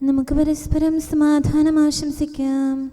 നമുക്ക് പരസ്പരം സമാധാനം ആശംസിക്കാം.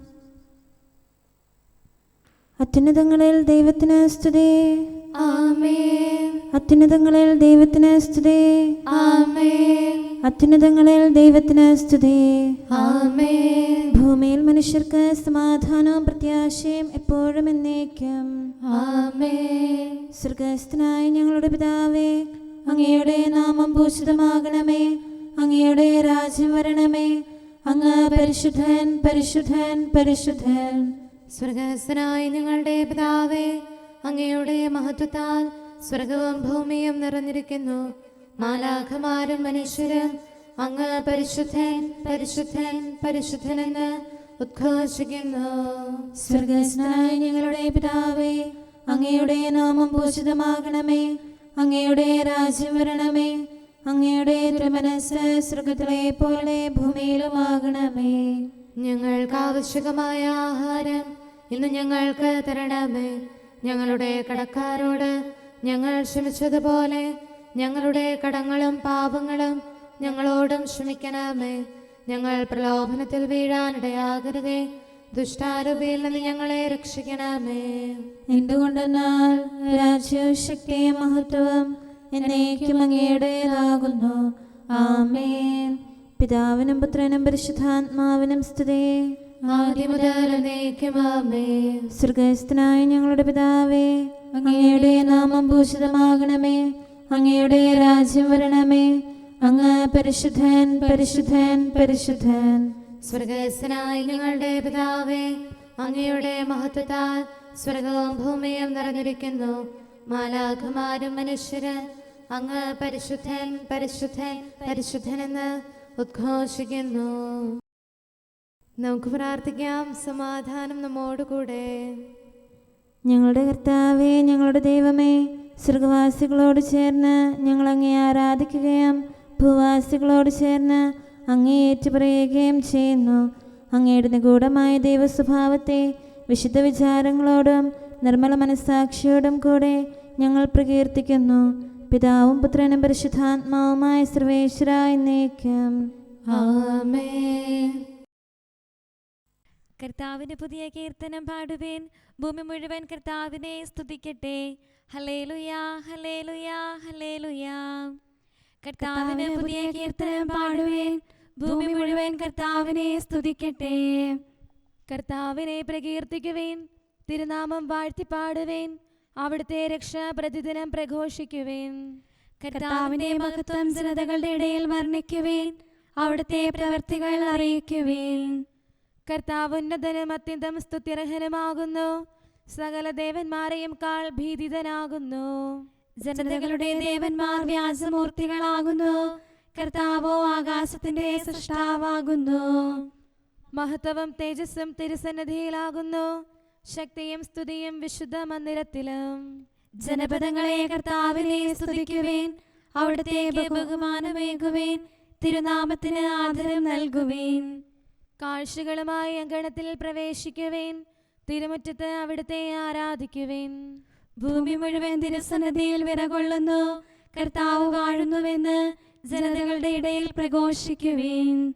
അത്യുന്നതങ്ങളിൽ ദൈവത്തിന് സ്തുതി. ആമേൻ. അത്യുന്നതങ്ങളിൽ ദൈവത്തിന് സ്തുതി. ആമേൻ. അത്യുന്നതങ്ങളിൽ ദൈവത്തിന് സ്തുതി. ആമേൻ. ഭൂമിയിൽ മനുഷ്യർക്ക് സമാധാനവും പ്രത്യാശയും എപ്പോഴും എന്നേക്കും. ആമേൻ. സ്വർഗ്ഗസ്ഥനായ ഞങ്ങളുടെ പിതാവേ, അങ്ങയുടെ നാമം പൂജിതമാകണമേ. അങ്ങയുടെ രാജ്യം വരണമേ. അങ്ങ് പരിശുദ്ധൻ, പരിശുദ്ധൻ, പരിശുദ്ധൻ. സ്വർഗ്ഗസ്ഥനായ ഞങ്ങളുടെ പിതാവേ, അങ്ങയുടെ മഹത്വത്താൽ സ്വർഗവും ഭൂമിയും നിറഞ്ഞിരിക്കുന്നു. മാലാഖമാരും മനുഷ്യരും അങ്ങ് പരിശുദ്ധൻ, പരിശുദ്ധൻ, പരിശുദ്ധനെന്ന് ഉദ്ഘോഷിക്കുന്നു. സ്വർഗ്ഗസ്ഥനായ ഞങ്ങളുടെ പിതാവേ, അങ്ങയുടെ നാമം പൂജിതമാകണമേ. അങ്ങയുടെ രാജ്യം വരണമേ. അങ്ങയുടെ തിരുമനസ്സ് സ്വർഗ്ഗത്തിലെ പോലെ ഭൂമിയിലുമാകണമേ. ഞങ്ങൾക്ക് ആവശ്യമായ ആഹാരം ഇന്ന് ഞങ്ങൾക്ക് തരണമേ. ഞങ്ങളുടെ കടക്കാരോട് ഞങ്ങൾ ക്ഷമിച്ചതുപോലെ ഞങ്ങളുടെ കടങ്ങളും പാപങ്ങളും ഞങ്ങളോടും ക്ഷമിക്കണമേ. ഞങ്ങൾ പ്രലോഭനത്തിൽ വീഴാനിടയാകരുതേ. ദുഷ്ടാരൂപിയിൽ നിന്ന് ഞങ്ങളെ രക്ഷിക്കണമേ. എന്തുകൊണ്ടെന്നാൽ രാജ്യവും ശക്തിയും മഹത്വവും എന്നേക്കും അങ്ങയുടേതാകുന്നു. ആമേൻ. പിതാവിനും പുത്രനും പരിശുദ്ധാത്മാവിനും സ്തുതി. ആദ്യം മുതൽ എന്നേക്കും ആമേൻ. സ്വർഗ്ഗസ്ഥനായ ഞങ്ങളുടെ പിതാവേ, അങ്ങയുടെ നാമം പൂജിതമാകണമേ. അങ്ങയുടെ രാജ്യം വരണമേ. അങ്ങ് പരിശുദ്ധൻ, പരിശുദ്ധൻ, പരിശുദ്ധൻ. സ്വർഗ്ഗസ്ഥനായ ഞങ്ങളുടെ പിതാവേ, അങ്ങയുടെ മഹത്വത്താൽ സ്വർഗവും ഭൂമിയും നിറഞ്ഞിരിക്കുന്നു. മാലാഖമാരും മനുഷ്യരും അങ്ങ് പരിശുദ്ധൻ, പരിശുദ്ധൻ, പരിശുദ്ധനെന്ന് ഉദ്ഘോഷിക്കുന്നു. നമുക്ക് പ്രാർത്ഥിക്കാം. സമാധാനം നമ്മോടുകൂടെ. ഞങ്ങളുടെ കർത്താവേ, ഞങ്ങളുടെ ദൈവമേ, സ്വർഗവാസികളോട് ചേർന്ന് ഞങ്ങൾ അങ്ങേ ആരാധിക്കുകയും ഭൂവാസികളോട് ചേർന്ന് അങ്ങേ ഏറ്റുപറയുകയും ചെയ്യുന്നു. അങ്ങയുടെ നിഗൂഢമായ ദൈവസ്വഭാവത്തെ വിശുദ്ധ വിചാരങ്ങളോടും നിർമ്മല മനസ്സാക്ഷിയോടും കൂടെ ഞങ്ങൾ പ്രകീർത്തിക്കുന്നു. പിതാവും പുത്രനും പരിശുദ്ധാത്മാവുമായ സർവേശ്വരായ എന്നേക്കും. ആമേൻ. കർത്താവിന് പുതിയ കീർത്തനം പാടുവേൻ. ഭൂമി മുഴുവൻ കർത്താവിനെ സ്തുതിക്കട്ടെ. ഹല്ലേലൂയാ, ഹല്ലേലൂയാ, ഹല്ലേലൂയാ. കർത്താവിന് പുതിയ കീർത്തനം പാടുവേൻ. ഭൂമി മുഴുവൻ കർത്താവിനെ സ്തുതിക്കട്ടെ. കർത്താവിനെ പ്രകീർത്തിക്കുവേൻ. തിരുനാമം വാഴ്ത്തിപ്പാടുവേൻ. അവിടുത്തെ രക്ഷ പ്രതിദിനം പ്രഘോഷിക്കുവേൻ. കർത്താവിന്റെ മഹത്വം ജനതകളുടെ ഇടയിൽ വർണ്ണിക്കുവേൻ. അവിടുത്തെ പ്രവർത്തികൾ അറിയിക്കുവേൻ. കർത്താവ് ഉന്നതനും അത്യന്തം സ്തുത്യർഹനുമാകുന്നു. സകല ദേവന്മാരെയും കാൾ ഭീതിതനാകുന്നു. ജനതകളുടെ ദേവന്മാർ വ്യാജമൂർത്തികളാകുന്നു. കർത്താവോ ആകാശത്തിന്റെ സൃഷ്ടാവാകുന്നു. മഹത്വവും തേജസ്സും തിരുസന്നിധിയിലാകുന്നു. ശക്തിയും സ്തുതിയും വിശുദ്ധ മന്ദിരത്തിലും. ജനപദങ്ങളെ കർത്താവിനെ സ്തുതിക്കുവേൻ. അവിടുത്തെ ബഹുമാനമേകുവേൻ. തിരുനാമത്തിന് ആദരം നൽകുവേൻ. കാഴ്ചകളുമായി അങ്കണത്തിൽ പ്രവേശിക്കുവേൻ. തിരുമുറ്റത്ത് അവിടുത്തെ ആരാധിക്കുവേൻ. ഭൂമി മുഴുവൻ തിരുസന്നിധിയിൽ വിറകൊള്ളുന്നു. കർത്താവ് വാഴുന്നുവെന്ന് ജനതകളുടെ ഇടയിൽ പ്രഘോഷിക്കുവേൻ.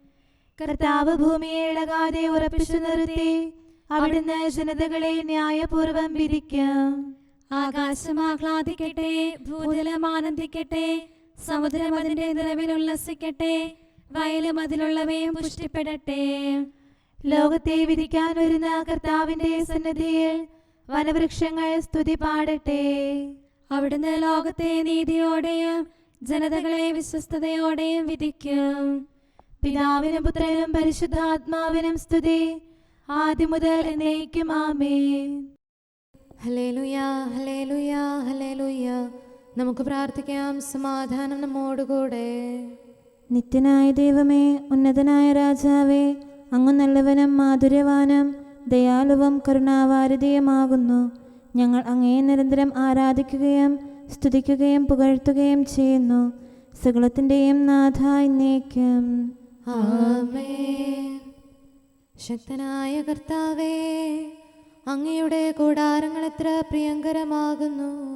കർത്താവ് ഭൂമിയെ ഇളകാതെ ഉറപ്പിച്ചു നിർത്തി. അവിടുന്ന് ജനതകളെ ന്യായപൂർവം വിധിക്കും. ആകാശം ആഹ്ലാദിക്കട്ടെ. ഭൂതലം ആനന്ദിക്കട്ടെ. സമുദ്രം അതിന്റെ നിറവിൽ ഉല്ലസിക്കട്ടെ. വയലും അതിലുള്ളവയും പുഷ്ടിപ്പെടട്ടെ. ലോകത്തെ വിധിക്കാൻ വരുന്ന കർത്താവിന്റെ സന്നിധിയിൽ വനവൃക്ഷങ്ങൾ സ്തുതി പാടട്ടെ. അവിടുന്ന് ലോകത്തെ നീതിയോടെയും ജനതകളെ വിശ്വസ്തയോടെയും വിധിക്കും. പിതാവിനും പുത്രനും പരിശുദ്ധാത്മാവിനും സ്തുതി. ആദ്യം മുതൽ എന്നേക്കും ആമേൻ. ഹല്ലേലൂയാ, ഹല്ലേലൂയാ, ഹല്ലേലൂയാ. നമുക്ക് പ്രാർത്ഥിക്കാം. സമാധാനം നമ്മോടുകൂടെ. നിത്യനായ ദൈവമേ, ഉന്നതനായ രാജാവേ, അങ്ങ് നല്ലവനും മാധുര്യവാനും ദയാലുവും കരുണാവാരിധിയുമാകുന്നു. ഞങ്ങൾ അങ്ങയെ നിരന്തരം ആരാധിക്കുകയും സ്തുതിക്കുകയും പുകഴ്ത്തുകയും ചെയ്യുന്നു. സകലത്തിൻ്റെയും നാഥ എന്നേക്കും. ആമേൻ. ശക്തനായ കർത്താവേ, അങ്ങയുടെ കൂടാരങ്ങൾ എത്ര പ്രിയങ്കരമാകുന്നു.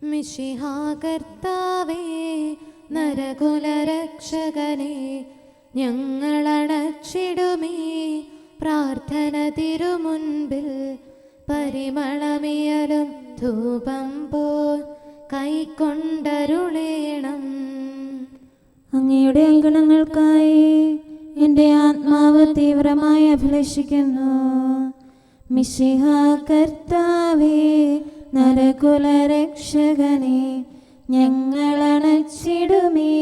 മിശിഹാ കർത്താവേ, നരകുലരക്ഷകനെ, ഞങ്ങളണച്ചിടുമേ പ്രാർത്ഥന തിരുമുൻപിൽ. പരിമളമിയലും ധൂപം പോൽ കൈക്കൊണ്ടരുളേണം. അങ്ങയുടെ അങ്കണങ്ങൾക്കായി എൻ്റെ ആത്മാവ് തീവ്രമായി അഭിലഷിക്കുന്നു. മിശിഹ കർത്താവേ, നരകുലരക്ഷകനെ, ഞങ്ങളണച്ചിടുമേ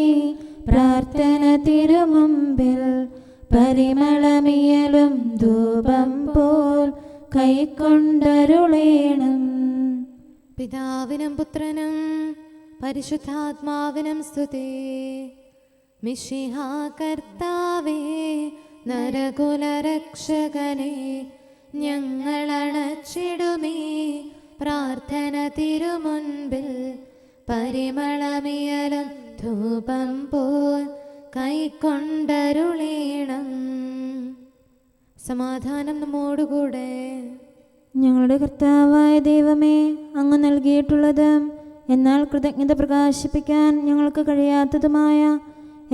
പ്രാർത്ഥന തിരുമുമ്പിൽ. പരിമളമിയലും ധൂപം പോൽ കൈക്കൊണ്ടരുളേണം. പിതാവിനും പുത്രനും പരിശുദ്ധാത്മാവിനും സ്തുതി. മിശിഹ കർത്താവേ, നരകുലരക്ഷകനെ, ഞങ്ങളണച്ചിടുമേ പ്രാർത്ഥന തിരുമുൻപിൽ. പരിമളമിയലും ധൂപം പോൽ കൈക്കൊണ്ടരുളേണം. സമാധാനം നമ്മോടുകൂടെ. ഞങ്ങളുടെ കർത്താവായ ദൈവമേ, അങ്ങ് നൽകിയിട്ടുള്ളതും എന്നാൽ കൃതജ്ഞത പ്രകാശിപ്പിക്കാൻ ഞങ്ങൾക്ക് കഴിയാത്തതുമായ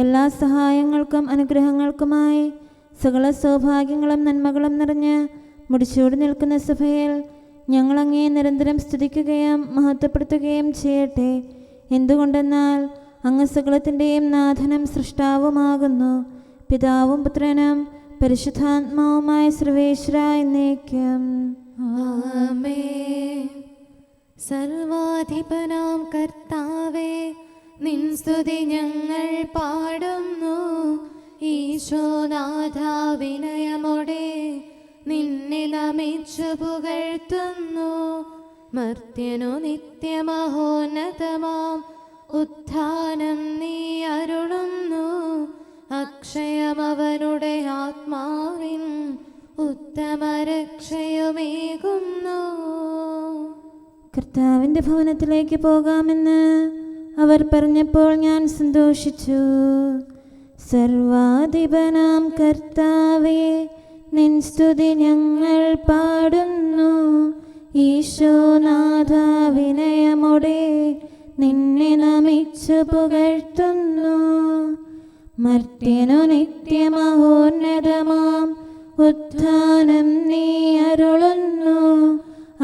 എല്ലാ സഹായങ്ങൾക്കും അനുഗ്രഹങ്ങൾക്കുമായി സകല സൗഭാഗ്യങ്ങളും നന്മകളും നിറഞ്ഞ് മുടിച്ചൂടി നിൽക്കുന്ന സഭയിൽ ഞങ്ങൾ അങ്ങേ നിരന്തരം സ്തുതിക്കുകയും മഹത്വപ്പെടുത്തുകയും ചെയ്യട്ടെ. എന്തുകൊണ്ടെന്നാൽ അങ്ങ് സകലത്തിൻ്റെയും നാഥനും സൃഷ്ടാവുമാകുന്നു. പിതാവും പുത്രനും പരിശുദ്ധാത്മാവുമായ സർവേശ്വര എന്നേക്കും. ആമേൻ. സർവാധിപനാം കർത്താവേ, നിൻ സ്തുതി ഞങ്ങൾ പാടുന്നു. ഈശോനാഥ, വിനയമോടെ നിന്നെ നമിച്ചു പുകഴ്ത്തുന്നു. മർത്യനു നിത്യമഹോന്നതമാം ഉത്ഥാനം നീ അരുളുന്നു. അക്ഷയമവനുടെ ആത്മാവിൻ ഉത്തമരക്ഷയുമേകുന്നു. കർത്താവിൻ്റെ ഭവനത്തിലേക്ക് പോകാമെന്ന് അവർ പറഞ്ഞപ്പോൾ ഞാൻ സന്തോഷിച്ചു. സർവാധിപനാം കർത്താവേ, നിൻ സ്തുതി ഞങ്ങൾ പാടുന്നു. ഈശോനാഥ, വിനയമോടെ നിന്നെ നമിച്ചു പുകഴ്ത്തുന്നു. മർത്യനു നിത്യമഹോന്നതമാം ഉത്ഥാനം നീ അരുളുന്നു.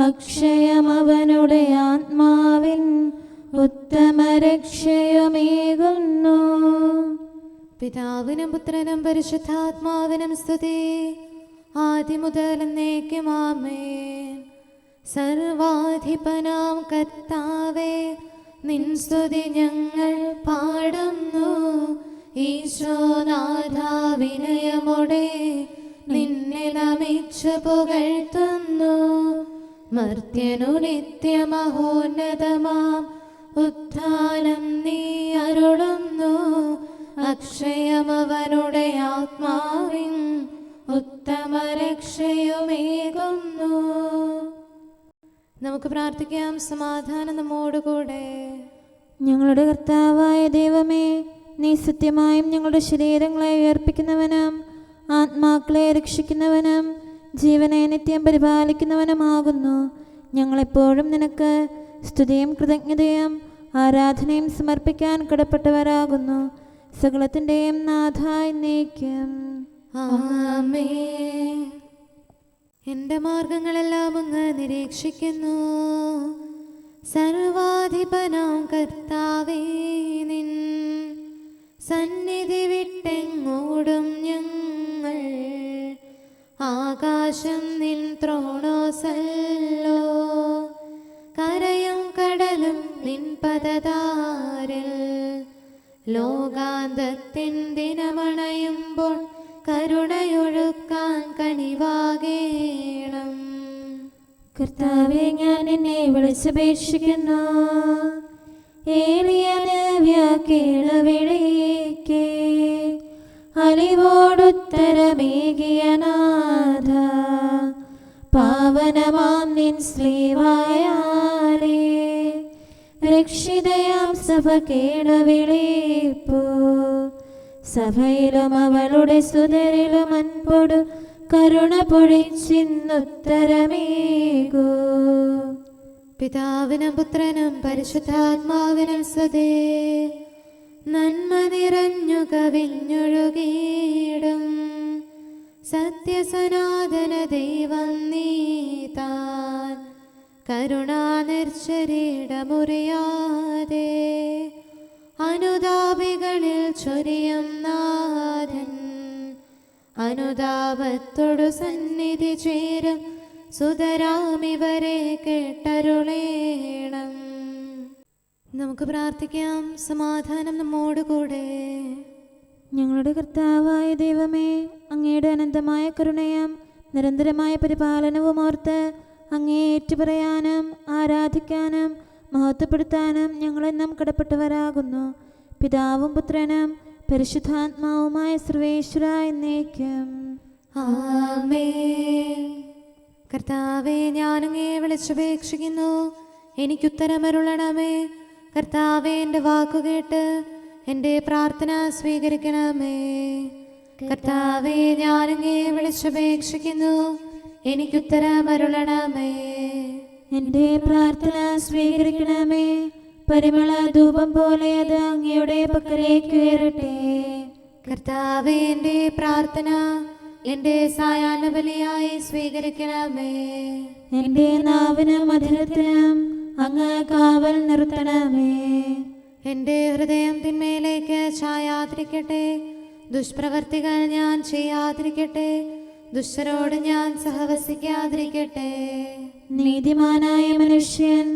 അക്ഷയമവനുടെ ആത്മാവിൻ ഉത്തമരക്ഷയുമേകുന്നു. പിതാവിനും പുത്രനും പരിശുദ്ധാത്മാവിനും സ്തുതി, ആദിമുതൽ എന്നേക്കും ആമേൻ. സർവാധിപനാം കർത്താവേ, നിൻ സ്തുതി ഞങ്ങൾ പാടുന്നു. ഈശോനാഥ, വിനയമോടെ നിന്നെ നമിച്ചു പുകഴ്ത്തുന്നു. മർത്യനു നിത്യമഹോന്നതമാം ഉത്ഥാനം നീ അരുളുന്നു. അക്ഷയമവനുടെ ആത്മാവിൻ ഉത്തമരക്ഷയുമേകുന്നു. നമുക്ക് പ്രാർത്ഥിക്കാം. സമാധാനം നമ്മോടുകൂടെ. ഞങ്ങളുടെ കർത്താവായ ദൈവമേ, നീ സത്യമായും ഞങ്ങളുടെ ശരീരങ്ങളെ ഉയർപ്പിക്കുന്നവനും ആത്മാക്കളെ രക്ഷിക്കുന്നവനും ജീവനെ നിത്യം പരിപാലിക്കുന്നവനുമാകുന്നു. ഞങ്ങളെപ്പോഴും നിനക്ക് സ്തുതിയും കൃതജ്ഞതയും ആരാധനയും സമർപ്പിക്കാൻ കടപ്പെട്ടവരാകുന്നു. സകലത്തിൻ്റെയും നാഥ എന്നേക്കും. ആമേൻ. എൻ്റെ മാർഗങ്ങളെല്ലാം അങ്ങ് നിരീക്ഷിക്കുന്നു. സർവാധിപനാം കർത്താവേ, നിൻ സന്നിധി വിട്ടെങ്ങോടും ഞങ്ങൾ. ആകാശം നിൻ ത്രോണോസല്ലോ, കരയും കടലും നിൻ പദതാരിൽ. ലോകാന്തത്തിൻ ദിനമണയുമ്പോൾ കരുണയൊഴുക്കാൻ കനിവാകേണം. കർത്താവേ, ഞാൻ എന്നെ വിളിച്ചപേക്ഷിക്കുന്നു. ഏലിയനവ്യ കേളവിളിക്കേ അലിവോടുത്തരമേകിയ നാഥ. പാവനമാം നിൻ സ്ലീവായാലേ രക്ഷിതയാം സഭ കേളവിളിപ്പൂ. സഭയിലും അവളുടെ സുതരിലും അൻപൊടു കരുണ പൊഴിച്ചിന്നുത്തരമേകൂ. പിതാവിനും പുത്രനും പരിശുദ്ധാത്മാവിനും സ്തുതി. നന്മ നിറഞ്ഞു കവിഞ്ഞൊഴുകിയിടും സത്യസനാതന ദൈവം നീതാൻ കരുണാനിർച്ചരിടമുറിയാതെ അനുതാപികളിൽ ചൊരിയും നാഥൻ അനുതാപത്തോടു സന്നിധി ചേരും സുതരാമിവരെ കേട്ടരുളേണം. നമുക്ക് പ്രാർത്ഥിക്കാം. സമാധാനം നമ്മോടുകൂടെ. ഞങ്ങളുടെ കർത്താവായ ദൈവമേ, അങ്ങയുടെ അനന്തമായ കരുണയും നിരന്തരമായ പരിപാലനവും ഓർത്ത് അങ്ങയെ ഏറ്റുപറയാനും ആരാധിക്കാനും മഹത്വപ്പെടുത്താനും ഞങ്ങളെന്നും കടപ്പെട്ടവരാകുന്നു. പിതാവും പുത്രനും പരിശുദ്ധാത്മാവുമായ സർവേശ്വര എന്നേക്കും ആമേൻ. കർത്താവേ, ഞാനങ്ങയെ വിളിച്ചപേക്ഷിക്കുന്നു, എനിക്കുത്തരമരുളണമേ. കർത്താവേ, എൻ്റെ വാക്കുകേട്ട് എൻ്റെ പ്രാർത്ഥന സ്വീകരിക്കണമേ. കർത്താവേ, ഞാനങ്ങയെ വിളിച്ചപേക്ഷിക്കുന്നു, എനിക്കുത്തരമരുളണമേ. എൻ്റെ പ്രാർത്ഥന സ്വീകരിക്കണമേ. പരിമള ധൂപം പോലെ അത് അങ്ങയുടെ പക്കലേക്ക് ഉയരട്ടെ. കർത്താവേ, എൻ്റെ പ്രാർത്ഥന എൻ്റെ സായാഹ്ന ബലിയായി സ്വീകരിക്കണമേ. എൻ്റെ നാവിനും മധുരത്തിനും അങ്ങ് കാവൽ നിർത്തണമേ. എൻ്റെ ഹൃദയം തിന്മയിലേക്ക് ചായാതിരിക്കട്ടെ. ദുഷ്പ്രവർത്തികൾ ഞാൻ ചെയ്യാതിരിക്കട്ടെ. ദുഷ്ടരോട് ഞാൻ സഹവസിക്കാതിരിക്കട്ടെ. നീതിമാനായ മനുഷ്യൻ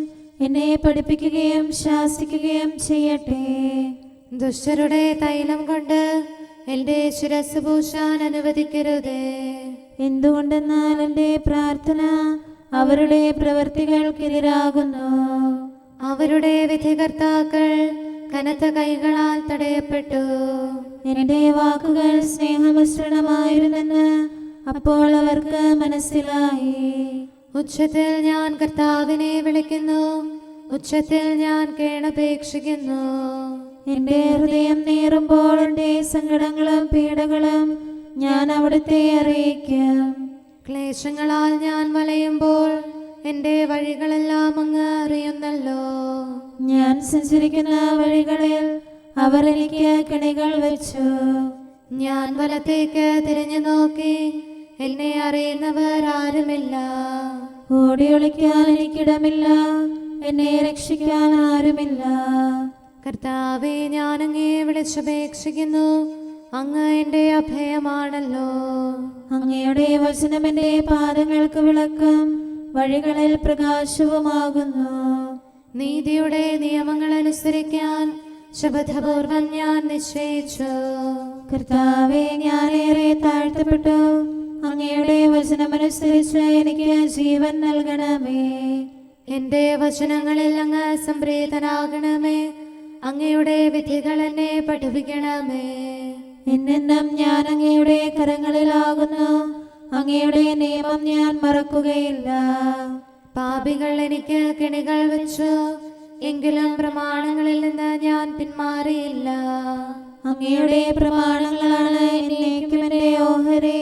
എന്നെ പഠിപ്പിക്കുകയും ശാസിക്കുകയും ചെയ്യട്ടെ. ദുഷ്ടരുടെ തൈലം കൊണ്ട് എൻ്റെ ശിരസ് പൂശാൻ അനുവദിക്കരുതേ. എന്തുകൊണ്ടെന്നാൽ എൻ്റെ പ്രാർത്ഥന അവരുടെ പ്രവൃത്തികൾക്കെതിരാകുന്നു. അവരുടെ വിധികർത്താക്കൾ കനത്ത കൈകളാൽ തടയപ്പെട്ടു. എൻ്റെ വാക്കുകൾ സ്നേഹമിശ്രണമായിരുന്നെന്ന് അപ്പോൾ അവർക്ക് മനസ്സിലായി. ഉച്ചത്തിൽ ഞാൻ കർത്താവിനെ വിളിക്കുന്നു, ഉച്ചത്തിൽ ഞാൻ കേണപേക്ഷിക്കുന്നു. എൻ്റെ ഹൃദയം നീറുമ്പോൾ എൻ്റെ സങ്കടങ്ങളും പീഡകളും ഞാൻ അവിടുത്തെ അറിയിക്കും. ക്ലേശങ്ങളാൽ ഞാൻ വലയുമ്പോൾ എൻ്റെ വഴികളെല്ലാം അങ്ങ് അറിയുന്നല്ലോ. ഞാൻ സഞ്ചരിക്കുന്ന വഴികളിൽ അവർ എനിക്ക് കെണികൾ വെച്ചു. ഞാൻ വലത്തേക്ക് തിരിഞ്ഞു നോക്കി, എന്നെ അറിയുന്നവർ ആരുമില്ല. ഓടിയൊളിക്കാൻ എനിക്കിടമില്ല, എന്നെ രക്ഷിക്കാൻ ആരുമില്ല. കർത്താവേ, ഞാൻ അങ്ങയെ വിളിച്ചപേക്ഷിക്കുന്നു, അങ്ങ് എൻ്റെ അഭയമാണല്ലോ. അങ്ങയുടെ വചനം എൻ്റെ പാദങ്ങൾക്ക് വിളക്കും വഴികളിൽ പ്രകാശവുമാകുന്നു. നീതിയുടെ നിയമങ്ങൾ അനുസരിക്കാൻ ശപഥപൂർവം ഞാൻ നിശ്ചയിച്ചു. കർത്താവേ, ഞാനേറെ താഴ്ത്തപ്പെട്ടു. അങ്ങയുടെ വചനമനുസരിച്ച് എനിക്ക് ജീവൻ നൽകണമേ. എൻ്റെ വചനങ്ങളിൽ അങ്ങ് സംപ്രീതനാകണമേ. അങ്ങയുടെ വിധികൾ എന്നെ പഠിപ്പിക്കണമേ. എന്നെന്നും ഞാൻ അങ്ങയുടെ കരങ്ങളിലാകുന്നു. അങ്ങയുടെ നിയമം ഞാൻ മറക്കുകയില്ല. പാപികൾ എനിക്ക് കെണികൾ വെച്ചു, എങ്കിലും പ്രമാണങ്ങളിൽ നിന്ന് ഞാൻ പിന്മാറിയില്ല. അങ്ങയുടെ പ്രമാണങ്ങളാണ് എന്നേക്കും എൻ്റെ ഓഹരി.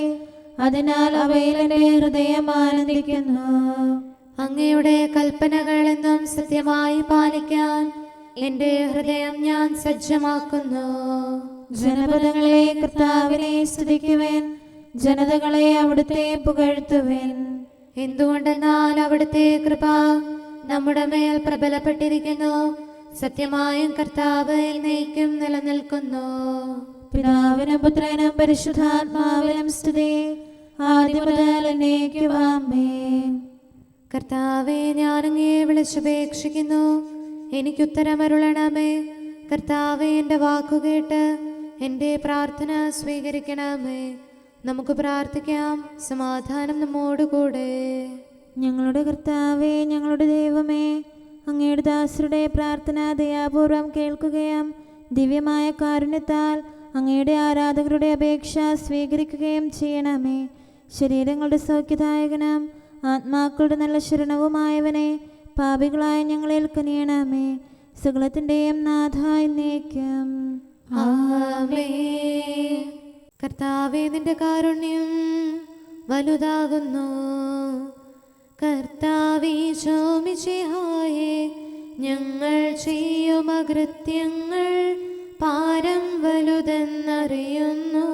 അതിനാൽ അവയിൽ എൻ്റെ ഹൃദയം ആനന്ദിക്കുന്നു. അങ്ങയുടെ കൽപ്പനകൾ എന്നും സത്യമായി പാലിക്കാൻ എൻ്റെ ഹൃദയം ഞാൻ സജ്ജമാക്കുന്നു. ജനപദങ്ങളെ കർത്താവിനെ സ്തുതിക്കുവേൻ, ജനതകളെ അവിടുത്തെ പുകഴ്ത്തുവേൻ. എന്തുകൊണ്ടെന്നാൽ അവിടുത്തെ കൃപ നമ്മുടെ മേൽ പ്രബലപ്പെട്ടിരിക്കുന്നു. സത്യമായും കർത്താവ് എന്നേക്കും നിലനിൽക്കുന്നു. പിതാവിനും പുത്രനും പരിശുദ്ധാത്മാവിനും സ്തുതി, ആദ്യം മുതൽ എന്നേക്കും ആമേൻ. കർത്താവേ, ഞാൻ അങ്ങയെ വിളിച്ചപേക്ഷിക്കുന്നു, എനിക്കുത്തരമരുളണമേ. കർത്താവേ, എൻ്റെ വാക്കുകേട്ട് എൻ്റെ പ്രാർത്ഥന സ്വീകരിക്കണമേ. നമുക്ക് പ്രാർത്ഥിക്കാം. സമാധാനം നമ്മോടുകൂടെ. ഞങ്ങളുടെ കർത്താവേ, ഞങ്ങളുടെ ദൈവമേ, അങ്ങയുടെ ദാസരുടെ പ്രാർത്ഥന ദയാപൂർവം കേൾക്കുകയും ദിവ്യമായ കാരുണ്യത്താൽ അങ്ങയുടെ ആരാധകരുടെ അപേക്ഷ സ്വീകരിക്കുകയും ചെയ്യണമേ. ശരീരങ്ങളുടെ സൗഖ്യദായകനും ആത്മാക്കളുടെ നല്ല ശരണവുമായവനെ പാപികളായ ഞങ്ങളിൽ കനിയണമേ. സകലത്തിൻ്റെയും നാഥ എന്നേക്കും ആമേൻ. കർത്താവേ, നിന്റെ കാരുണ്യം വലുതാകുന്നു. കർത്താവേ, ശോമിശിഹായേ, ഞങ്ങൾ ചെയ്യും അകൃത്യങ്ങൾ പാരം വലുതെന്നറിയുന്നു.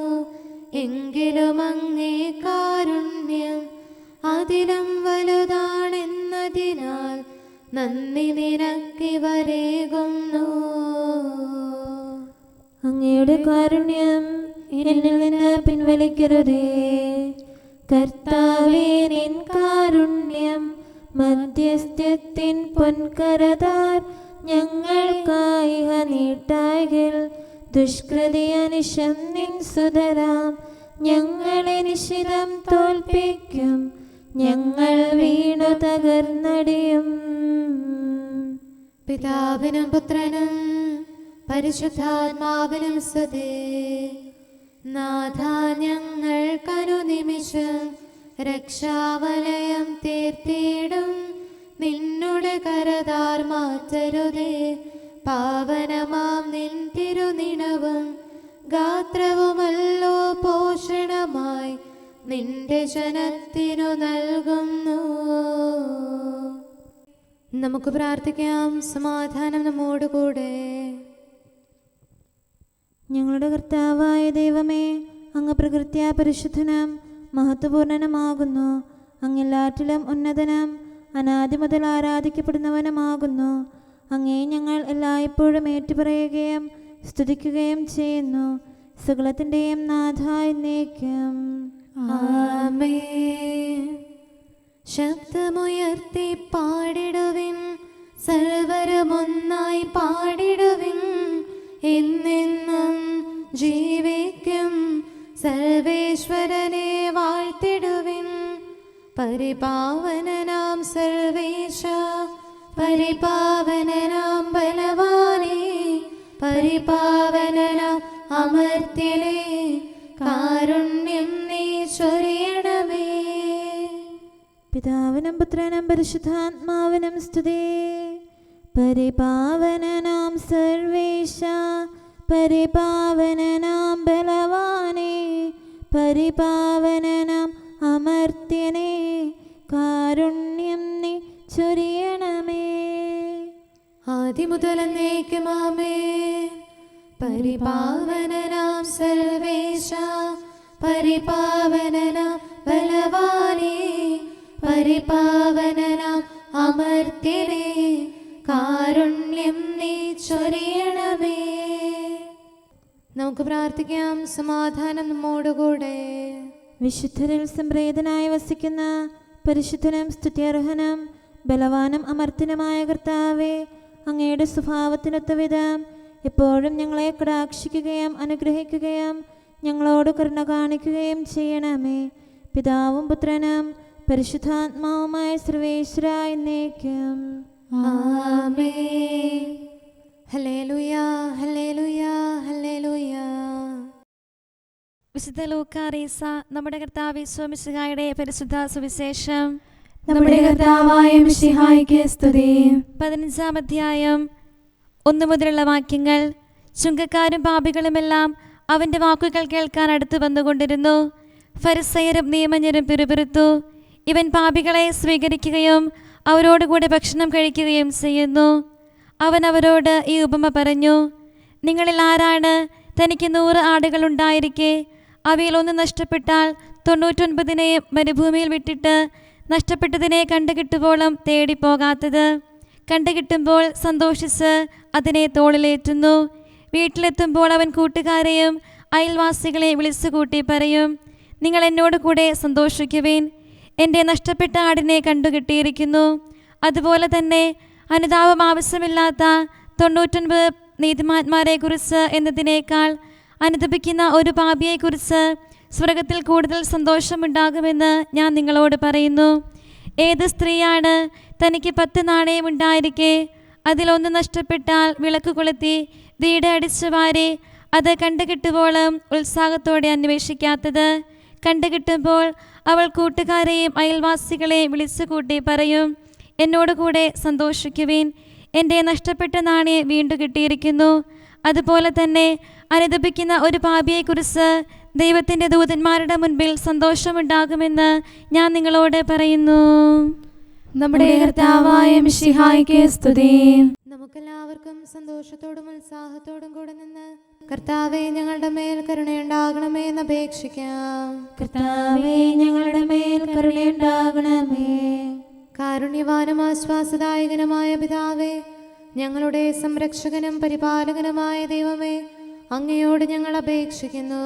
എങ്കിലും അങ്ങേ കാരുണ്യം അതിലും വലുതാണെന്നതിനാൽ നന്ദി നിനക്കിവരേകുന്നു. അങ്ങയുടെ കാരുണ്യം എന്നിൽ നിന്ന് പിൻവലിക്കരുതേ. കർത്താവേ, നിൻ കാരുണ്യം മധ്യസ്ഥ്യത്തിൻ പൊൻകരതാർ ഞങ്ങൾക്കായി നീട്ടായിൽ. ദുഷ്കൃതി അനിശം നിൻ സുതരാം ഞങ്ങളെ നിശിതം തോൽപ്പിക്കും. ഞങ്ങൾ വീണു തകർന്നടിയും. പിതാവിനും പുത്രനും പരിശുദ്ധാത്മാവിനും സ്തുതി. നാഥ, ഞങ്ങൾക്കനുനിമിഷം രക്ഷാവലയം തീർത്തിടും. നിന്നുടെ കരതാർ മാറ്റരുതേ. പാവനമാം നിൻ തിരുനിണവും ഗാത്രവുമല്ലോ പോഷണമായി നിന്റെ ജനത്തിനു നൽകുന്നു. നമുക്ക് പ്രാർത്ഥിക്കാം. സമാധാനം നമ്മോടുകൂടെ. ഞങ്ങളുടെ കർത്താവായ ദൈവമേ, അങ്ങ് പ്രകൃത്യാ പരിശുദ്ധനും മഹത്വപൂർണനുമാകുന്നു. അങ്ങെല്ലാറ്റിലും ഉന്നതനും അനാദി മുതൽ ആരാധിക്കപ്പെടുന്നവനുമാകുന്നു. അങ്ങേ ഞങ്ങൾ എല്ലായ്പ്പോഴും ഏറ്റുപറയുകയും സ്തുതിക്കുകയും ചെയ്യുന്നു. സകലത്തിൻ്റെയും നാഥ എന്നേക്കും. ആമേൻ. ശബ്ദമുയർത്തി പാടിടുവിൻ, സർവരുമൊന്നായി പാടിടുവിൻ. എന്നെന്നും ജീവിക്കും സർവേശ്വരനെ വാഴ്ത്തിടുവിൻ. പരിപാവനനാം സർവേശ, പരിപാവനനാം ബലവാനേ, പരിപാവനനാം അമർത്യനേ, കാരുണ്യം നീ ചൊരിയണമേ. പിതാവിനും പുത്രനും പരിശുദ്ധാത്മാവിനും സ്തുതി. പരിപാവനനാം സർവേശ, പരിപാവനനാം ബലവാനേ, പരിപാവനനാം അമർത്യനേ, കാരുണ്യം നീ ചൊരിയണമേ. ആദിമുതൽ എന്നേക്കും ആമേൻ. പരിപാവനനാം സർവേശ, പരിപാവനനാം ബലവാനേ, പരിപാവനനാം അമർത്യനേ, കാരുണ്യം നീ ചൊരിയണമേ. നമുക്ക് പ്രാർത്ഥിക്കാം. സമാധാനം നമ്മോടുകൂടെ. വിശുദ്ധരിൽ സംപ്രേതനായി വസിക്കുന്ന പരിശുദ്ധനും സ്തുത്യർഹനും ബലവാനും അമർത്യനുമായ കർത്താവേ, അങ്ങയുടെ സ്വഭാവത്തിനൊത്ത വിധം എപ്പോഴും ഞങ്ങളെ കടാക്ഷിക്കുകയും അനുഗ്രഹിക്കുകയും ഞങ്ങളോട് കരുണ കാണിക്കുകയും ചെയ്യണമേ. പിതാവും പുത്രനും പരിശുദ്ധാത്മാവുമായ സർവേശ്വരാ എന്നേക്കും. ആമേൻ. ഹല്ലേലൂയ, ഹല്ലേലൂയ, ഹല്ലേലൂയ. വിശുദ്ധ ലൂക്കാറീസ നമ്മുടെ കർത്താവ് യേശു മിശിഹായുടെ പരിശുദ്ധ സുവിശേഷം. നമ്മുടെ കർത്താവായ മിശിഹായ്ക്ക് സ്തുതി. 15-ാം അധ്യായം 1 മുതലുള്ള വാക്യങ്ങൾ. ചുങ്കക്കാരും പാപികളുമെല്ലാം അവൻ്റെ വാക്കുകൾ കേൾക്കാൻ അടുത്തു വന്നുകൊണ്ടിരുന്നു. ഫരിസയരും നിയമജ്ഞരും പിറുപിറുത്തു, ഇവൻ പാപികളെ സ്വീകരിക്കുകയും അവരോടുകൂടെ ഭക്ഷണം കഴിക്കുകയും ചെയ്യുന്നു. അവൻ അവരോട് ഈ ഉപമ പറഞ്ഞു. നിങ്ങളിൽ ആരാണ് തനിക്ക് 100 ആടുകളുണ്ടായിരിക്കെ അവയിൽ ഒന്ന് നഷ്ടപ്പെട്ടാൽ 99 മരുഭൂമിയിൽ വിട്ടിട്ട് നഷ്ടപ്പെട്ടതിനെ കണ്ടുകിട്ടുവോളം തേടിപ്പോകാത്തത്? കണ്ടുകിട്ടുമ്പോൾ സന്തോഷിച്ച് അതിനെ തോളിലേറ്റുന്നു. വീട്ടിലെത്തുമ്പോൾ അവൻ കൂട്ടുകാരെയും അയൽവാസികളെ വിളിച്ചുകൂട്ടി പറയും, നിങ്ങൾ എന്നോട് കൂടെ സന്തോഷിക്കുവിൻ, എൻ്റെ നഷ്ടപ്പെട്ട ആടിനെ കണ്ടുകിട്ടിയിരിക്കുന്നു. അതുപോലെ തന്നെ അനുതാപം ആവശ്യമില്ലാത്ത 99 നീതിമാന്മാരെക്കുറിച്ച് എന്നതിനേക്കാൾ അനുതപിക്കുന്ന ഒരു പാപിയെക്കുറിച്ച് സ്വർഗത്തിൽ കൂടുതൽ സന്തോഷമുണ്ടാകുമെന്ന് ഞാൻ നിങ്ങളോട് പറയുന്നു. ഏത് സ്ത്രീയാണ് തനിക്ക് 10 നാണയം ഉണ്ടായിരിക്കെ അതിലൊന്ന് നഷ്ടപ്പെട്ടാൽ വിളക്ക് കൊളുത്തി വീട് അടിച്ചു വാരി അത് കണ്ടുകിട്ടുവോളം ഉത്സാഹത്തോടെ അന്വേഷിക്കാത്തത്? കണ്ടുകിട്ടുമ്പോൾ അവൾ കൂട്ടുകാരെയും അയൽവാസികളെയും വിളിച്ചുകൂട്ടി പറയും, എന്നോട് കൂടെ സന്തോഷിക്കുവിൻ, എൻ്റെ നഷ്ടപ്പെട്ട നാണയം വീണ്ടും കിട്ടിയിരിക്കുന്നു. അതുപോലെ തന്നെ അനുതപിക്കുന്ന ഒരു പാപിയെക്കുറിച്ച് ദൈവത്തിൻ്റെ ദൂതന്മാരുടെ മുൻപിൽ സന്തോഷമുണ്ടാകുമെന്ന് ഞാൻ നിങ്ങളോട് പറയുന്നു. നമ്മുടെ കർത്താവായ മിശിഹായ്ക്ക് സ്തുതി. നമുക്കെല്ലാവർക്കും എല്ലാവർക്കും സന്തോഷത്തോടും ഉത്സാഹത്തോടും കൂടെ നിന്ന് കർത്താവേ ഞങ്ങളുടെ മേൽ കരുണയുണ്ടാകണമേ എന്ന് അപേക്ഷിക്കാം. കർത്താവേ ഞങ്ങളുടെ മേൽ കരുണയുണ്ടാകണമേ. കാരുണ്യവാനും ആശ്വാസദായകനുമായ പിതാവേ, ഞങ്ങളുടെ സംരക്ഷകനും പരിപാലകനുമായ ദൈവമേ, അങ്ങയോട് ഞങ്ങൾ അപേക്ഷിക്കുന്നു.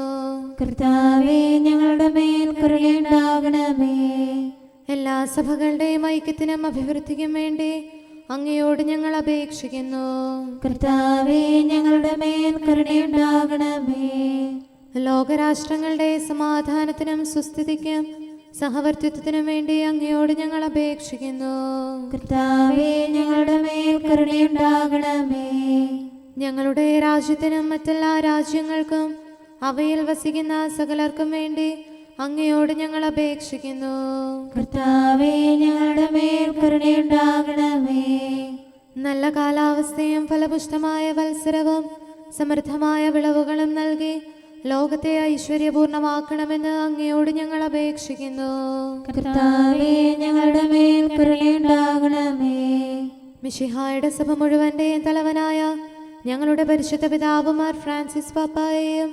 കർത്താവേ ഞങ്ങളുടെ മേൽ കരുണയുണ്ടാകണമേ. എല്ലാ സഭകളുടെയും ഐക്യത്തിനും അഭിവൃദ്ധിക്കും വേണ്ടി അങ്ങയോട് ഞങ്ങൾ അപേക്ഷിക്കുന്നു. കർത്താവേ ഞങ്ങളുടെ മേൽ കരുണയുണ്ടാകണമേ. ലോകരാഷ്ട്രങ്ങളുടെ സമാധാനത്തിനും സുസ്ഥിതിക്കും സഹവർത്തിത്വത്തിനും വേണ്ടി അങ്ങയോട് ഞങ്ങൾ അപേക്ഷിക്കുന്നു. കർത്താവേ ഞങ്ങളുടെ മേൽ കരുണയുണ്ടാകണമേ. ഞങ്ങളുടെ രാജ്യത്തിനും മറ്റെല്ലാ രാജ്യങ്ങൾക്കും അവയിൽ വസിക്കുന്ന സകലർക്കും വേണ്ടി അങ്ങയോട് ഞങ്ങൾ അപേക്ഷിക്കുന്നു. കർത്താവേ ഞങ്ങളുടെ മേൽ കരുണയുണ്ടാകണമേ. നല്ല കാലാവസ്ഥയും ഫലപുഷ്ടമായ വത്സരവും സമൃദ്ധമായ വിളവുകളും നൽകി ലോകത്തെ ഐശ്വര്യപൂർണമാക്കണമെന്ന് അങ്ങയോട് ഞങ്ങൾ അപേക്ഷിക്കുന്നു. കർത്താവേ ഞങ്ങളുടെ മേൽ കരുണയുണ്ടാകണമേ. മിശിഹായുടെ സഭ മുഴുവന്റെയും തലവനായ ഞങ്ങളുടെ പരിശുദ്ധ പിതാവുമാർ ഫ്രാൻസിസ് പാപ്പായെയും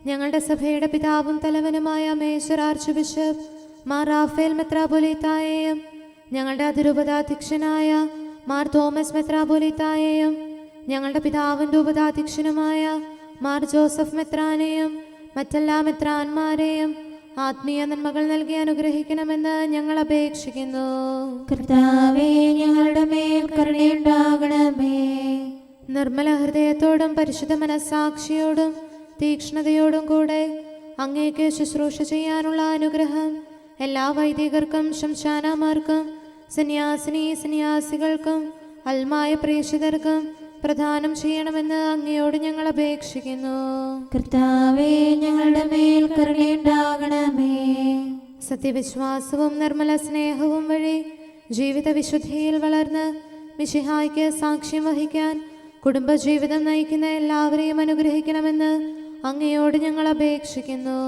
ഞങ്ങളുടെ സഭയുടെ പിതാവും തലവനുമായ മേജർ ആർച്ച് ബിഷപ്പ് മാർ റാഫേൽ മെത്രാപൊലീത്തായെയും ഞങ്ങളുടെ അതിരൂപതാധ്യക്ഷനായ മാർ തോമസ് മെത്രാപൊലീത്തായെയും ഞങ്ങളുടെ പിതാവിൻ്റെ ഉപതാധ്യക്ഷനുമായ മാർ ജോസഫ് മെത്രാനെയും മറ്റെല്ലാ മെത്രാന്മാരെയും ആത്മീയ നന്മകൾ നൽകി അനുഗ്രഹിക്കണമെന്ന് ഞങ്ങൾ അപേക്ഷിക്കുന്നു. കർത്താവേ ഞങ്ങളുടെ മേൽ കരുണയുണ്ടാകണമേ. നിർമ്മല ഹൃദയത്തോടും പരിശുദ്ധ മനസ്സാക്ഷിയോടും തീക്ഷ്ണതയോടും കൂടെ അങ്ങേക്ക് ശുശ്രൂഷ ചെയ്യാനുള്ള അനുഗ്രഹം എല്ലാ വൈദികർക്കും ശംശാനമാർക്കും സന്യാസികൾക്കും അൽമായ പ്രേക്ഷിതർക്കും പ്രദാനം ചെയ്യണമെന്ന് അങ്ങയോട് ഞങ്ങൾ അപേക്ഷിക്കുന്നു. കർത്താവേ ഞങ്ങളുടെ മേൽ കരുണയുണ്ടാകണമേ. സത്യവിശ്വാസവും നിർമ്മല സ്നേഹവും വഴി ജീവിത വിശുദ്ധിയിൽ വളർന്ന് മിശിഹായ്ക്ക് സാക്ഷ്യം വഹിക്കാൻ കുടുംബജീവിതം നയിക്കുന്ന എല്ലാവരെയും അനുഗ്രഹിക്കണമെന്ന് അങ്ങയോട് ഞങ്ങൾ അപേക്ഷിക്കുന്നു.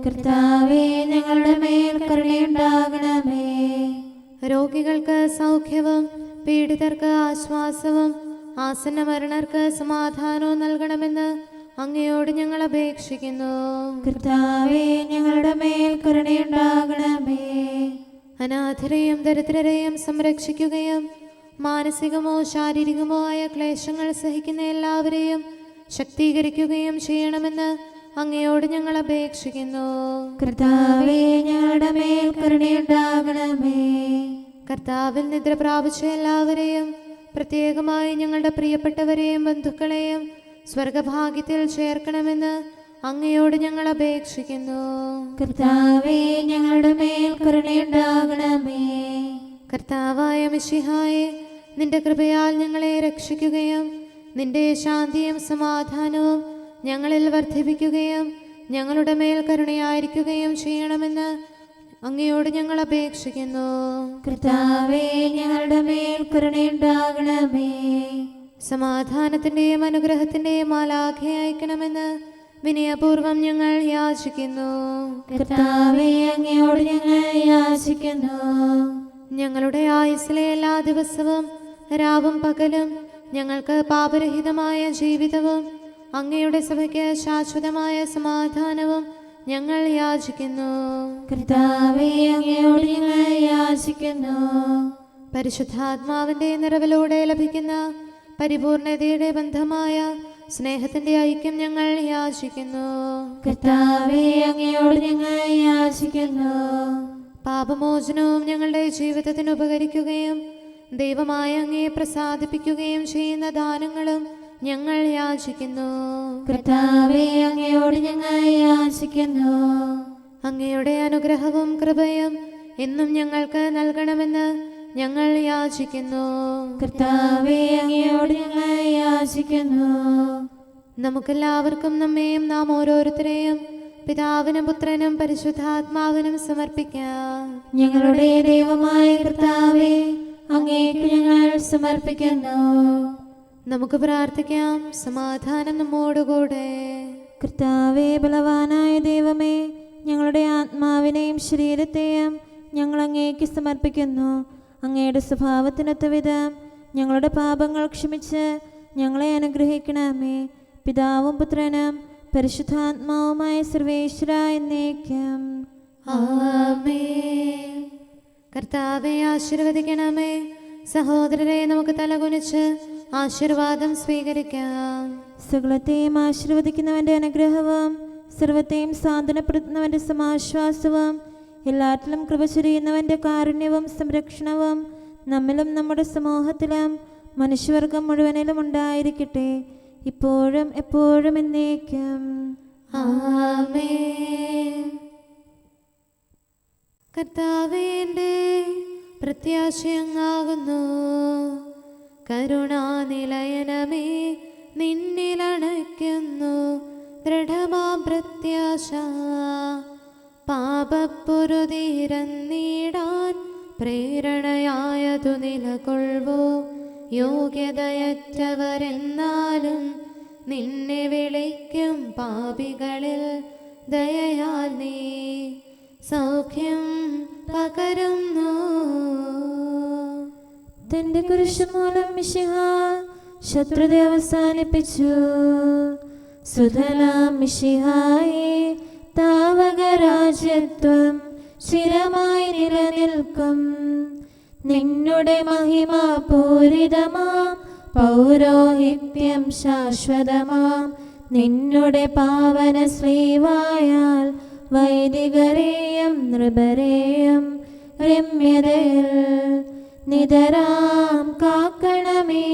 കർത്താവേ ഞങ്ങളുടെ മേൽ കരുണയുണ്ടാകണമേ. രോഗികൾക്ക് സൗഖ്യവും പീഡിതർക്ക് ആശ്വാസവും ആസന്ന മരണർക്ക് സമാധാനവും നൽകണമെന്ന് അങ്ങയോട് ഞങ്ങൾ അപേക്ഷിക്കുന്നു. കർത്താവേ ഞങ്ങളുടെ മേൽ കരുണയുണ്ടാകണമേ. അനാഥരെയും ദരിദ്രരെയും സംരക്ഷിക്കുകയും മാനസികമോ ശാരീരികമോ ആയ ക്ലേശങ്ങൾ സഹിക്കുന്ന എല്ലാവരെയും ശക്തീകരിക്കുകയും ചെയ്യണമെന്ന് അങ്ങയോട് ഞങ്ങൾ അപേക്ഷിക്കുന്നു. കർത്താവേ ഞങ്ങളുടെ മേൽ കരുണയുണ്ടാകണമേ. കർത്താവിൽ നിദ്ര പ്രാപിച്ച എല്ലാവരെയും പ്രത്യേകമായി ഞങ്ങളുടെ പ്രിയപ്പെട്ടവരെയും ബന്ധുക്കളെയും സ്വർഗഭാഗ്യത്തിൽ ചേർക്കണമെന്ന് അങ്ങയോട് ഞങ്ങൾ അപേക്ഷിക്കുന്നു. കർത്താവേ ഞങ്ങളുടെ മേൽ കരുണയുണ്ടാകണമേ. കർത്താവായ മിശിഹായെ, നിന്റെ കൃപയാൽ ഞങ്ങളെ രക്ഷിക്കുകയും നിന്റെ ശാന്തിയും സമാധാനവും ഞങ്ങളിൽ വർദ്ധിപ്പിക്കുകയും ഞങ്ങളുടെ മേൽ കരുണയായിരിക്കുകയും ചെയ്യണമെന്ന് അങ്ങയോട് ഞങ്ങൾ അപേക്ഷിക്കുന്നു. കർത്താവേ ഞങ്ങളുടെ മേൽ കരുണയുണ്ടാകണമേ. സമാധാനത്തിന്റെയും അനുഗ്രഹത്തിന്റെയും മാലാഖയെ അയക്കണമെന്ന് വിനയപൂർവം ഞങ്ങൾ യാചിക്കുന്നു. കർത്താവേ അങ്ങയോട് ഞങ്ങൾ യാചിക്കുന്നു. ഞങ്ങളുടെ ആയുസ്സിലെ എല്ലാ ദിവസവും രാവും പകലും ഞങ്ങൾക്ക് പാപരഹിതമായ ജീവിതവും അങ്ങയുടെ സഭയ്ക്ക് ശാശ്വതമായ സമാധാനവും ഞങ്ങൾ യാചിക്കുന്നു. കർത്താവേ അങ്ങയോട് ഞങ്ങൾ യാചിക്കുന്നു. പരിശുദ്ധാത്മാവിന്റെ നിറവിലൂടെ ലഭിക്കുന്ന പരിപൂർണതയുടെ ബന്ധമായ സ്നേഹത്തിന്റെ ഐക്യം ഞങ്ങൾ യാചിക്കുന്നു. കർത്താവേ അങ്ങയോട് ഞങ്ങൾ യാചിക്കുന്നു. പാപമോചനവും ഞങ്ങളുടെ ജീവിതത്തിന് ഉപകരിക്കുകയും ദൈവമായ അങ്ങയെ പ്രസാദിപ്പിക്കുകയും ചെയ്യുന്ന ദാനങ്ങളും ഞങ്ങൾ യാചിക്കുന്നു. കർത്താവേ അങ്ങയോട് ഞങ്ങൾ യാചിക്കുന്നു. അങ്ങയുടെ അനുഗ്രഹവും കൃപയും എന്നും ഞങ്ങൾക്ക് നൽകണമെന്ന് ഞങ്ങൾ യാചിക്കുന്നു. കർത്താവേ അങ്ങയോട് ഞങ്ങൾ യാചിക്കുന്നു. നമുക്കെല്ലാവർക്കും നമ്മെയും നാം ഓരോരുത്തരെയും പിതാവിനും പുത്രനും പരിശുദ്ധാത്മാവിനും സമർപ്പിക്കാം. ഞങ്ങളുടെ ദൈവമായ കർത്താവേ, അങ്ങേക്ക് ഞങ്ങൾ സമർപ്പിക്കുന്നു. നമുക്ക് പ്രാർത്ഥിക്കാം. സമാധാനം നമ്മോടുകൂടെ. കർത്താവേ, ബലവാനായ ദൈവമേ, ഞങ്ങളുടെ ആത്മാവിനെയും ശരീരത്തെയും ഞങ്ങൾ അങ്ങേക്ക് സമർപ്പിക്കുന്നു. അങ്ങയുടെ സ്വഭാവത്തിനൊത്ത വിധം ഞങ്ങളുടെ പാപങ്ങൾ ക്ഷമിച്ച് ഞങ്ങളെ അനുഗ്രഹിക്കണമേ. പിതാവും പുത്രനും പരിശുദ്ധാത്മാവുമായ സർവേശ്വര എന്നേക്കും. ആമേൻ. കർത്താവെ ആശീർവദിക്കണമേ. സഹോദരരെ, നമുക്ക് തലകുനിച്ച് ആശീർവാദം സ്വീകരിക്കാം. സകലത്തെയും ആശീർവദിക്കുന്നവന്റെ അനുഗ്രഹവും സർവത്തെയും സാന്ത്വനപ്പെടുത്തുന്നവന്റെ സമാശ്വാസവും എല്ലാറ്റിലും കൃപ ചൊരിയുന്നവന്റെ കാരുണ്യവും സംരക്ഷണവും നമ്മിലും നമ്മുടെ സമൂഹത്തിലും മനുഷ്യവർഗം മുഴുവനിലും ഉണ്ടായിരിക്കട്ടെ, ഇപ്പോഴും എപ്പോഴും എന്നേക്കും. ആമേൻ. കർത്താവേ, എൻ്റെ പ്രത്യാശയങ്ങാകുന്നു. കരുണാനിലയനമേ, നിന്നിലണയ്ക്കുന്നു ദൃഢമാം പ്രത്യാശ. പാപപ്പൊരുതീരന്നീടാൻ പ്രേരണയായതു നിലകൊള്ളുവോ. യോഗ്യതയറ്റവരെന്നാലും നിന്നെ വിളിക്കും പാപികളിൽ ദയയാൽ നീ സൗഖ്യം പകരുന്നു. തന്റെ കുരിശ് മൂലം മിശിഹ ശത്രുത അവസാനിപ്പിച്ചു. സുധലാം മിശിഹായേ, താവകരാജ്യത്വം സ്ഥിരമായി നിലനിൽക്കും. നിന്നുടെ മഹിമാപൂരിതമാം പൗരോഹിത്യം ശാശ്വതമാം. നിന്നുടെ പാവന ശ്രീവായാൽ വൈദികരെയും നൃപരെയും രമ്യതയിൽ നിതരാം കാക്കണമേ.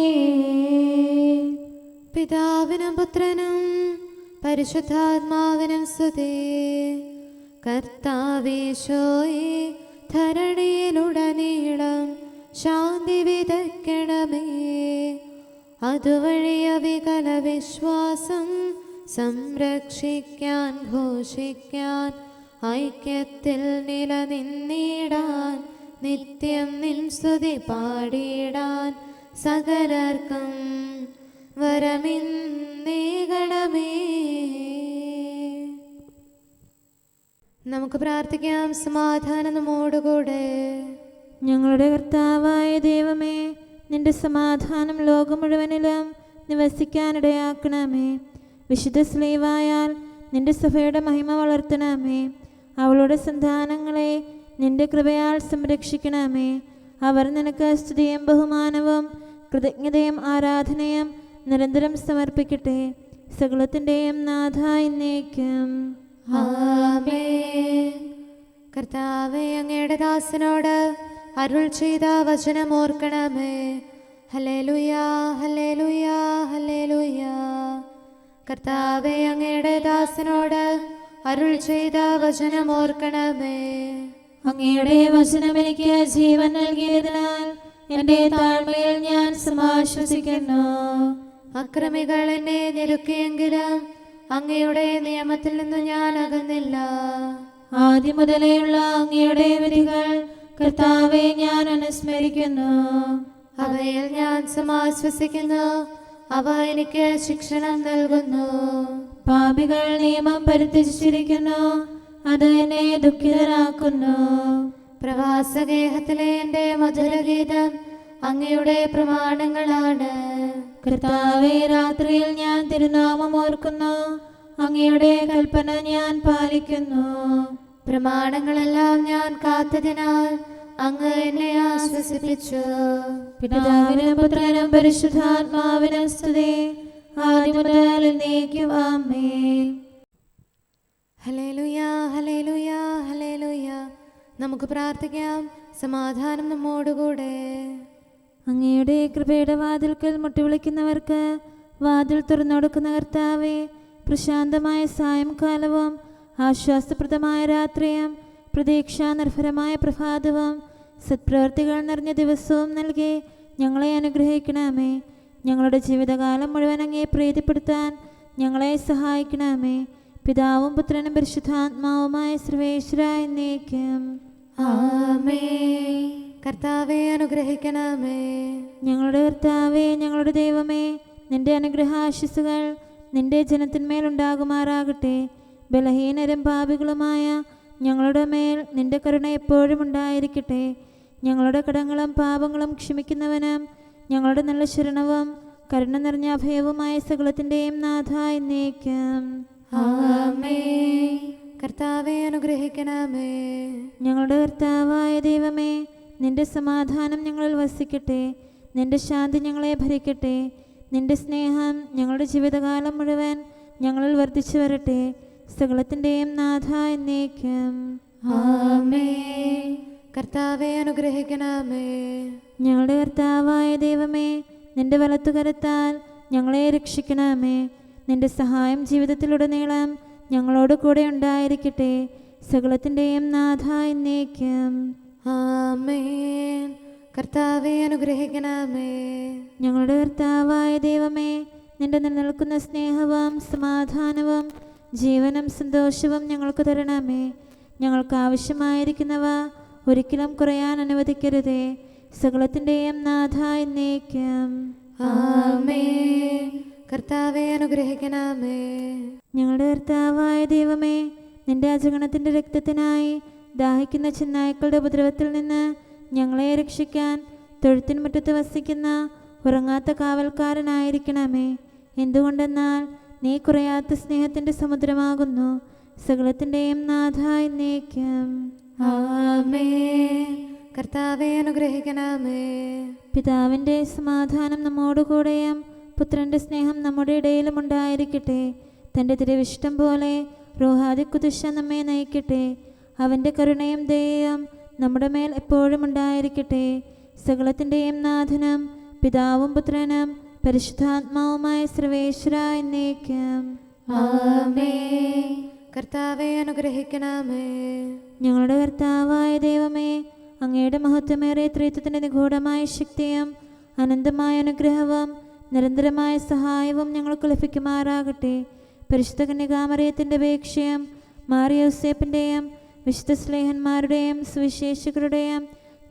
പിതാവിനും പുത്രനും പരിശുദ്ധാത്മാവിനും സ്തുതി. കർത്താവീശോയേ, ധരണിയിലുടനീളം ശാന്തി വിതയ്ക്കണമേ. അതുവഴി അവികല വിശ്വാസം സംരക്ഷിക്കാൻ ഘോഷിക്കാൻ ഐക്യത്തിൽ നിലനിന്നിടാൻ നിത്യം നിൻ സ്തുതി പാടിയിടാൻ സകലർക്കും വരമിന്നേകണമേ. നമുക്ക് പ്രാർത്ഥിക്കാം. സമാധാനം നമ്മോടുകൂടെ. ഞങ്ങളുടെ കർത്താവായ ദൈവമേ, നിന്റെ സമാധാനം ലോകം മുഴുവനിലും നിവസിക്കാനിടയാക്കണമേ. വിശുദ്ധ സ്ലീവായാൽ നിന്റെ സഭയുടെ മഹിമ വളർത്തണമേ. അവളുടെ സന്താനങ്ങളെ നിന്റെ കൃപയാൽ സംരക്ഷിക്കണമേ. അവർ നിനക്ക് സ്തുതിയും ബഹുമാനവും കൃതജ്ഞതയും ആരാധനയും നിരന്തരം സമർപ്പിക്കട്ടെ, സകലത്തിൻ്റെയും നാഥ എന്നേക്കും. ആമേൻ. കർത്താവേ, അങ്ങയുടെ ദാസനോട് അരുൾ ചെയ്ത വചനം ഓർക്കണമേ. ഹല്ലേലൂയാ, ഹല്ലേലൂയാ, ഹല്ലേലൂയാ. കർത്താവേ, അങ്ങയുടെ ദാസനോട് അരുൾ ചെയ്ത വചനം ഓർക്കണമേ. അങ്ങയുടെ വചനം എനിക്ക് ജീവൻ നൽകിയതിനാൽ എൻ്റെ താഴ്മയിൽ ഞാൻ സമാശ്വസിക്കുന്നു. അക്രമികൾ എന്നെ ഞെരുക്കിയെങ്കിലും അങ്ങയുടെ നിയമത്തിൽ നിന്ന് ഞാൻ അകന്നില്ല. ആദ്യം മുതലേയുള്ള അങ്ങയുടെ വിധികൾ കർത്താവെ ഞാൻ അനുസ്മരിക്കുന്നു. അവയിൽ ഞാൻ സമാശ്വസിക്കുന്നു. അവ എനിക്ക് ശിക്ഷണം നൽകുന്നു. പാപികൾ നിയമം പരിത്യജിച്ചിരിക്കുന്നു, അത് എന്നെ ദുഃഖിതനാക്കുന്നു. പ്രവാസഗേഹത്തിലെ എൻ്റെ മധുരഗീതം അങ്ങയുടെ പ്രമാണങ്ങളാണ്. കർത്താവെ, രാത്രിയിൽ ഞാൻ തിരുനാമം ഓർക്കുന്നു, അങ്ങയുടെ കൽപ്പന ഞാൻ പാലിക്കുന്നു. പ്രമാണങ്ങളെല്ലാം ഞാൻ കാത്തതിനാൽ അങ്ങ് എന്നെ ആശ്വസിപ്പിച്ചു. പിതാവിനും പുത്രനും പരിശുദ്ധാത്മാവിനും സ്തുതി, ആദ്യം മുതൽ എന്നേക്കും ആമേൻ. ഹല്ലേലൂയാ, ഹല്ലേലൂയാ, ഹല്ലേലൂയാ. നമുക്ക് പ്രാർത്ഥിക്കാം. സമാധാനം നമ്മോടുകൂടെ. അങ്ങയുടെ കൃപയുടെ വാതിൽക്കൽ മുട്ടിവിളിക്കുന്നവർക്ക് വാതിൽ തുറന്നുകൊടുക്കുന്ന കർത്താവേ, പ്രശാന്തമായ സായംകാലവും ആശ്വാസപ്രദമായ രാത്രിയും പ്രതീക്ഷാനിർഭരമായ പ്രഭാതവും സത്പ്രവർത്തികൾ നിറഞ്ഞ ദിവസവും നൽകി ഞങ്ങളെ അനുഗ്രഹിക്കണമേ. ഞങ്ങളുടെ ജീവിതകാലം മുഴുവൻ അങ്ങയെ പ്രീതിപ്പെടുത്താൻ ഞങ്ങളെ സഹായിക്കണമേ. പിതാവും പുത്രനും പരിശുദ്ധാത്മാവുമായ സർവേശ്വര എന്നേക്കും. ആമേൻ. കർത്താവെ, അനുഗ്രഹിക്കണമേ. ഞങ്ങളുടെ കർത്താവേ, ഞങ്ങളുടെ ദൈവമേ, നിന്റെ അനുഗ്രഹാശിസുകൾ നിന്റെ ജനത്തിന്മേലുണ്ടാകുമാറാകട്ടെ. ബലഹീനരും പാപികളുമായ ഞങ്ങളുടെ മേൽ നിന്റെ കരുണ എപ്പോഴും ഉണ്ടായിരിക്കട്ടെ. ഞങ്ങളുടെ കടങ്ങളും പാപങ്ങളും ക്ഷമിക്കുന്നവനും ഞങ്ങളുടെ നല്ല ശരണവും കരുണ നിറഞ്ഞ അഭയവുമായ സകലത്തിൻ്റെയും നാഥ എന്നേക്കും. ആമേൻ. കർത്താവെ അനുഗ്രഹിക്കണമേ. ഞങ്ങളുടെ കർത്താവായ ദൈവമേ, നിന്റെ സമാധാനം ഞങ്ങളിൽ വസിക്കട്ടെ. നിന്റെ ശാന്തി ഞങ്ങളെ ഭരിക്കട്ടെ. നിന്റെ സ്നേഹം ഞങ്ങളുടെ ജീവിതകാലം മുഴുവൻ ഞങ്ങളിൽ വർദ്ധിച്ചു വരട്ടെ. സകലത്തിൻ്റെയും നാഥ എന്നേക്കും. ആമേൻ. കർത്താവെ അനുഗ്രഹിക്കണമേ. ഞങ്ങളുടെ കർത്താവായ ദൈവമേ, നിന്റെ വലത്തുകരത്താൽ ഞങ്ങളെ രക്ഷിക്കണമേ. നിന്റെ സഹായം ജീവിതത്തിലുടനീളം ഞങ്ങളോട് കൂടെ ഉണ്ടായിരിക്കട്ടെ. സകലത്തിൻ്റെയും നാഥ എന്നേക്കും. ആമേൻ. കർത്താവെ അനുഗ്രഹിക്കണമേ. ഞങ്ങളുടെ കർത്താവായ ദൈവമേ, നിന്റെ നിലനിൽക്കുന്ന സ്നേഹവും സമാധാനവും ജീവനും സന്തോഷവും ഞങ്ങൾക്ക് തരണമേ. ഞങ്ങൾക്ക് ആവശ്യമായിരിക്കുന്നവ ഒരിക്കലും കുറയാൻ അനുവദിക്കരുതേ. സകലത്തിൻ്റെയും നാഥ എന്നേക്കും. ആമേൻ. കർത്താവെ അനുഗ്രഹിക്കണമേ. ഞങ്ങളുടെ കർത്താവായ ദൈവമേ, നിന്റെ അജഗണത്തിൻ്റെ രക്തത്തിനായി ദാഹിക്കുന്ന ചെന്നായ്ക്കളുടെ ഉപദ്രവത്തിൽ നിന്ന് ഞങ്ങളെ രക്ഷിക്കാൻ തൊഴുത്തിൻ മുറ്റത്ത് വസിക്കുന്ന ഉറങ്ങാത്ത കാവൽക്കാരനായിരിക്കണമേ. എന്തുകൊണ്ടെന്നാൽ നീ കുറയാത്ത സ്നേഹത്തിൻ്റെ സമുദ്രമാകുന്നു. സകലത്തിൻ്റെയും നാഥ എന്നേക്കും. ആമേൻ. കർത്താവെ അനുഗ്രഹിക്കണമേ. പിതാവിൻ്റെ സമാധാനം നമ്മോടുകൂടെയും പുത്രൻ്റെ സ്നേഹം നമ്മുടെ ഇടയിലും ഉണ്ടായിരിക്കട്ടെ. തൻ്റെ തിരുവിഷ്ടം പോലെ റൂഹാദിക്കുദിശ നമ്മെ നയിക്കട്ടെ. അവൻ്റെ കരുണയും ദയയും നമ്മുടെ മേൽ എപ്പോഴും ഉണ്ടായിരിക്കട്ടെ. സകലത്തിൻ്റെയും നാഥനും പിതാവും പുത്രനും പരിശുദ്ധാത്മാവുമായ സർവേശ്വര എന്നേക്കും. ആമേൻ. കർത്താവെ അനുഗ്രഹിക്കണമേ. ഞങ്ങളുടെ കർത്താവായ ദൈവമേ, അങ്ങയുടെ മഹത്വമേറിയ ത്രിത്വത്തിൻ്റെ നിഗൂഢമായ ശക്തിയും അനന്തമായ അനുഗ്രഹവും നിരന്തരമായ സഹായവും ഞങ്ങൾക്ക് ലഭിക്കുമാറാകട്ടെ. പരിശുദ്ധ കന്യകാമറിയത്തിൻ്റെ അപേക്ഷയും മാറിയോസേപ്പിൻ്റെയും വിശുദ്ധ സ്ലേഹന്മാരുടെയും സുവിശേഷകരുടെയും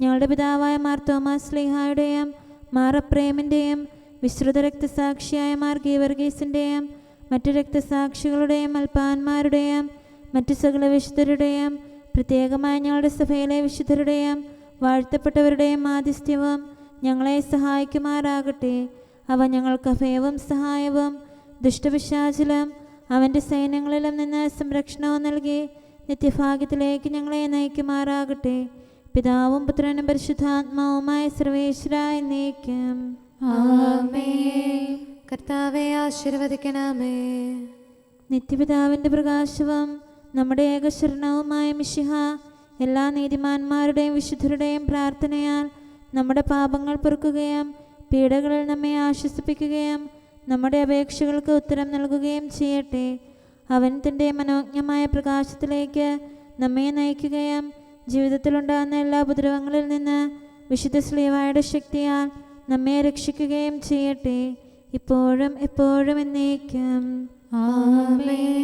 ഞങ്ങളുടെ പിതാവായ മാർ തോമാസ് സ്ലീഹായുടെയും മാർ അപ്രേമിൻ്റെയും വിശ്രുത രക്തസാക്ഷിയായ മാർ ഗീവർഗീസിൻ്റെയും മറ്റു രക്തസാക്ഷികളുടെയും അൽപ്പാന്മാരുടെയും മറ്റു സകല വിശുദ്ധരുടെയും പ്രത്യേകമായി ഞങ്ങളുടെ സഭയിലെ വിശുദ്ധരുടെയും വാഴ്ത്തപ്പെട്ടവരുടെയും ആതിഥ്യവും ഞങ്ങളെ സഹായിക്കുമാറാകട്ടെ. അവ ഞങ്ങൾക്ക് അഭയവും സഹായവും ദുഷ്ടപിശാചിലും അവൻ്റെ സൈന്യങ്ങളിലും നിന്ന് സംരക്ഷണവും നൽകി നിത്യഭാഗ്യത്തിലേക്ക് ഞങ്ങളെ നയിക്കുമാറാകട്ടെ. പിതാവും പുത്രനും പരിശുദ്ധാത്മാവുമായ സർവേശ്വര എന്നേക്കും. ആമേൻ. കർത്താവെ ആശീർവദിക്കണമേ. നിത്യപിതാവിൻ്റെ പ്രകാശവും നമ്മുടെ ഏകശരണവുമായ മിശിഹ എല്ലാ നീതിമാന്മാരുടെയും വിശുദ്ധരുടെയും പ്രാർത്ഥനയാൽ നമ്മുടെ പാപങ്ങൾ പൊറുക്കുകയും പീഡകളിൽ നമ്മെ ആശ്വസിപ്പിക്കുകയും നമ്മുടെ അപേക്ഷകൾക്ക് ഉത്തരം നൽകുകയും ചെയ്യട്ടെ. അവൻ തൻ്റെ മനോജ്ഞമായ പ്രകാശത്തിലേക്ക് നമ്മെ നയിക്കുകയും ജീവിതത്തിലുണ്ടാകുന്ന എല്ലാ ഉപദ്രവങ്ങളിൽ നിന്ന് വിശുദ്ധ ശ്ലീഹായുടെ ശക്തിയാൽ നമ്മെ രക്ഷിക്കുകയും ചെയ്യട്ടെ. ഇപ്പോഴും എപ്പോഴും എന്നേക്കും. ആമേൻ.